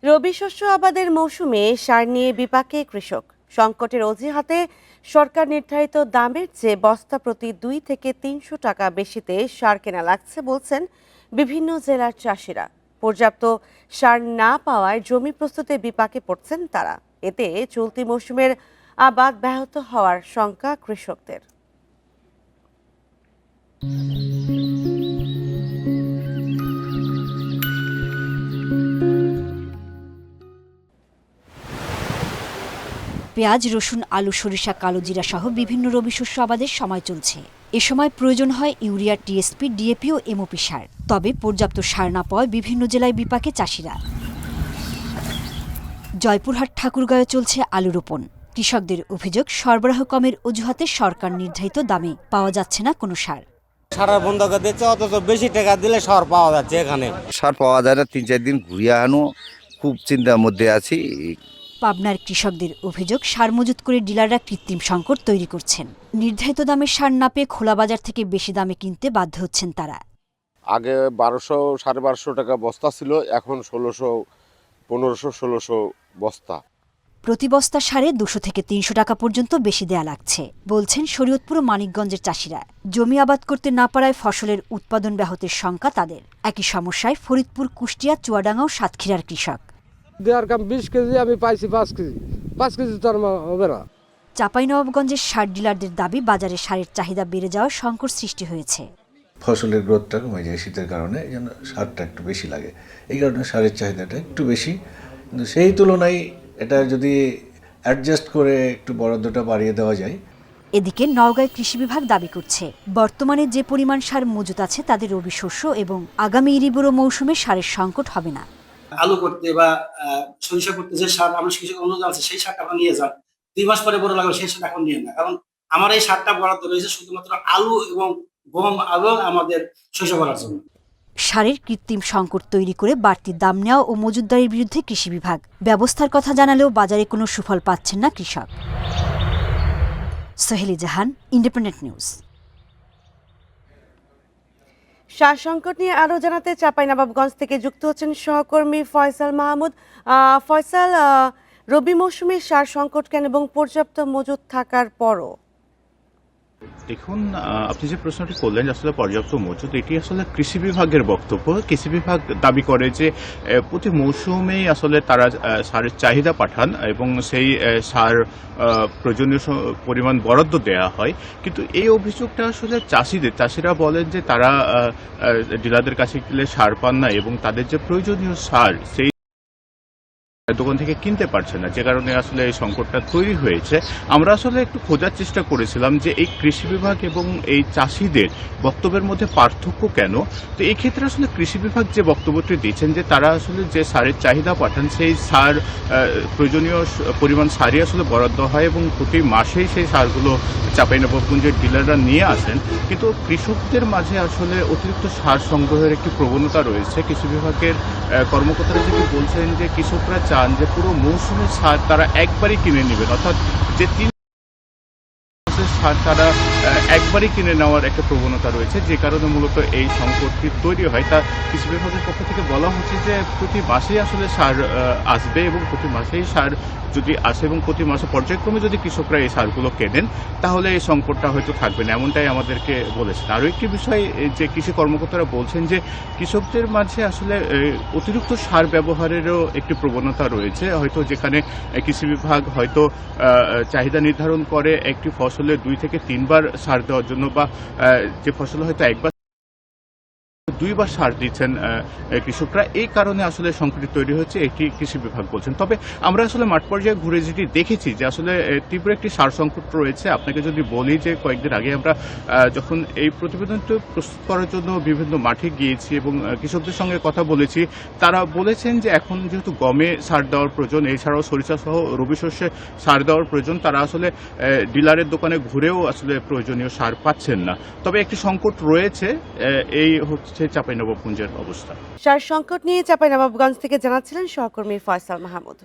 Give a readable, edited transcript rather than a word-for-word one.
রবি শস্য আবাদের মৌসুমে সার নিয়ে বিপাকে কৃষক। সংকটের অজুহাতে সরকার নির্ধারিত দামের চেয়ে বস্তা প্রতি 2 থেকে 300 টাকা বেশিতে সার কেনা লাগছে বলছেন বিভিন্ন জেলার চাষিরা। পর্যাপ্ত সার না পাওয়ায় জমি প্রস্তুতে বিপাকে পড়ছেন তারা। এতে চলতি মৌসুমের আবাদ ব্যাহত হওয়ার শঙ্কা কৃষকদের। পেঁয়াজ, রসুন, আলু, সরিষা, কালোজিরা সহ বিভিন্ন রবি শস্য আবাদের সময় চলছে। এ সময় প্রয়োজন হয় ইউরিয়া, টিএসপি, ডিএপি ও এমওপি সার। তবে পর্যাপ্ত সার না পাওয়ায় বিভিন্ন জেলায় বিপাকে চাষিরা। জয়পুরহাট, ঠাকুরগাঁয়ে চলছে আলু রোপণ। কৃষকদের অভিযোগ, সরবরাহ কমের অজুহাতে সরকার নির্ধারিত দামে পাওয়া যাচ্ছে না কোনো সার। সার বন্ধ করে দিচ্ছে, অথচ বেশি টাকা দিলে সার পাওয়া যাচ্ছে। এখানে সার পাওয়া যায় না, 3-4 দিন ঘুরিয়ে আনো, খুব চিন্তার মধ্যে আছি। পাবনার কৃষকদের অভিযোগ, সার মজুত করে ডিলাররা কৃত্রিম সংকট তৈরি করছেন। নির্ধারিত দামের সার না পেয়ে খোলা বাজার থেকে বেশি দামে কিনতে বাধ্য হচ্ছেন তারা। আগে 1200, 1250 টাকা বস্তা ছিল, এখন 1600, 1500, 1600 বস্তা। প্রতি বস্তা সারে 200 থেকে 300 টাকা পর্যন্ত বেশি দেয়া লাগছে বলছেন শরীয়তপুর ও মানিকগঞ্জের চাষিরা। জমি আবাদ করতে না পারায় ফসলের উৎপাদন ব্যাহতের শঙ্কা তাদের। একই সমস্যায় ফরিদপুর, কুষ্টিয়া, চুয়াডাঙ্গা ও সাতক্ষীরার কৃষক। দেওয়ার কাম 20 কেজি, আমি পাইছি 5 কেজি। 5 কেজি তো আর হবে না। চাঁপাইনবাবগঞ্জের সার ডিলারদের দাবি, বাজারে সারের চাহিদা বেড়ে যাওয়ার সংকট সৃষ্টি হয়েছে। ফসলের গ্রোথটা কমে যায় শীতের কারণে, এই জন্য সারটা একটু বেশি লাগে। এই কারণে সারের চাহিদাটা একটু বেশি, কিন্তু সেই তুলনায় এটা যদি অ্যাডজাস্ট করে একটু বরাদ্দটা বাড়িয়ে দেওয়া যায়। এদিকে নওগাঁয় কৃষি বিভাগ দাবি করছে, বর্তমানে যে পরিমাণ সার মজুত আছে তাদের রবি শস্য এবং আগামী ইরিবোরো মৌসুমে সারের সংকট হবে না। আলু করতে বা সরিষা করতে যে সার আমরা কৃষক অনুদান আছে, সেই সারটা আমরা নিয়ে যান। 2 মাস পরে বড় লাগলো, সেই সারটা এখন নিয়ে না। কারণ আমার এই সারটা বরাদ্দ রয়েছে শুধুমাত্র আলু এবং গম এবং আমাদের শস্য করার জন্য। সারের কৃত্রিম সংকট তৈরি করে বাড়তি দাম নেওয়া ও মজুতদারির বিরুদ্ধে কৃষি বিভাগ ব্যবস্থার কথা জানালেও বাজারে কোনো সুফল পাচ্ছেন না কৃষক। সোহেলি জাহান, ইন্ডিপেন্ডেন্ট নিউজ। সার সংকট নিয়ে আরো জানাতে চাঁপাইনবাবগঞ্জ থেকে যুক্ত হচ্ছেন সহকর্মী ফয়সাল মাহমুদ। ফয়সাল, রবি মৌসুমে সার সংকট কেন এবং পর্যাপ্ত মজুত থাকার পরও? দেখুন, আপনি যে প্রশ্নটি করলেন আসলে পর্যাপ্ত মজুদ, এটি আসলে কৃষি বিভাগের বক্তব্য। কৃষি বিভাগ দাবি করে যে প্রতি মৌসুমেই আসলে তারা সারের চাহিদা পাঠান এবং সেই সার প্রয়োজনীয় পরিমাণ বরাদ্দ দেওয়া হয়। কিন্তু এই অভিযোগটা আসলে চাষিরা বলেন যে তারা ডিলারদের কাছে গেলে সার পান না এবং তাদের যে প্রয়োজনীয় সার সেই দোকান থেকে কিনতে পারছে না, যে কারণে আসলে এই সংকটটা তৈরি হয়েছে। আমরা আসলে একটু খোঁজার চেষ্টা করেছিলাম যে এই কৃষি বিভাগ এবং এই চাষিদের বক্তব্যের মধ্যে পার্থক্য কেন। তো এই ক্ষেত্রে আসলে কৃষি বিভাগ যে বক্তব্যটি দিচ্ছেন যে তারা আসলে যে সারের চাহিদা পাঠান, সেই সার প্রয়োজনীয় পরিমাণ সারই আসলে বরাদ্দ হয় এবং প্রতি মাসেই সেই সারগুলো চাঁপাইনবাবগঞ্জের ডিলাররা নিয়ে আসেন। কিন্তু কৃষকদের মাঝে আসলে অতিরিক্ত সার সংগ্রহের একটি প্রবণতা রয়েছে। কৃষি বিভাগের কর্মকর্তারা যেটি বলছেন যে কৃষকরা চান যে পুরো মৌসুমের সার তারা একবারই কিনে নেবেন, অর্থাৎ যে 3 মাসের সার তারা একবারই কিনে নেওয়ার একটা প্রবণতা রয়েছে, যে কারণে মূলত এই সংকটটি তৈরি হয়। তা কৃষি বিভাগের পক্ষ থেকে বলা হচ্ছে যে প্রতি মাসেই আসলে সার আসবে এবং প্রতি মাসেই সার যদি আসে এবং প্রতি মাসে পর্যায়ক্রমে যদি কৃষকরা এই সারগুলো কেনেন তাহলে এই সংকটটা হয়তো থাকবে না, এমনটাই আমাদেরকে বলেছেন। আরও একটি বিষয় যে কৃষি কর্মকর্তারা বলছেন যে কৃষকদের মাঝে আসলে অতিরিক্ত সার ব্যবহারেরও একটি প্রবণতা রয়েছে। হয়তো যেখানে কৃষি বিভাগ হয়তো চাহিদা নির্ধারণ করে একটি ফসলে 2 থেকে 3 বার সার দেওয়ার জন্য, বা যে ফসল হয়তো একবার 2 বার সার দিচ্ছেন কৃষকরা, এই কারণে আসলে সংকট তৈরি হচ্ছে, এটি কৃষি বিভাগ বলছেন। তবে আমরা আসলে মাঠ পর্যায়ে ঘুরে যেটি দেখেছি যে আসলে তীব্র একটি সার সংকট রয়েছে। আপনাকে যদি বলি যে কয়েকদিন আগে আমরা যখন এই প্রতিবেদনটি প্রস্তুত করার জন্য বিভিন্ন মাঠে গিয়েছি এবং কৃষকদের সঙ্গে কথা বলেছি, তারা বলেছেন যে এখন যেহেতু গমে সার দেওয়ার প্রয়োজন, এছাড়াও সরিষা সহ রবি শস্যে সার দেওয়ার প্রয়োজন, তারা আসলে ডিলারের দোকানে ঘুরেও আসলে প্রয়োজনীয় সার পাচ্ছেন না। তবে একটি সংকট রয়েছে, এই হচ্ছে চাঁপাইনবাবগঞ্জের অবস্থা। সার সংকট নিয়ে চাঁপাইনবাবগঞ্জ থেকে জানাচ্ছিলেন সহকর্মী ফয়সাল মাহমুদ।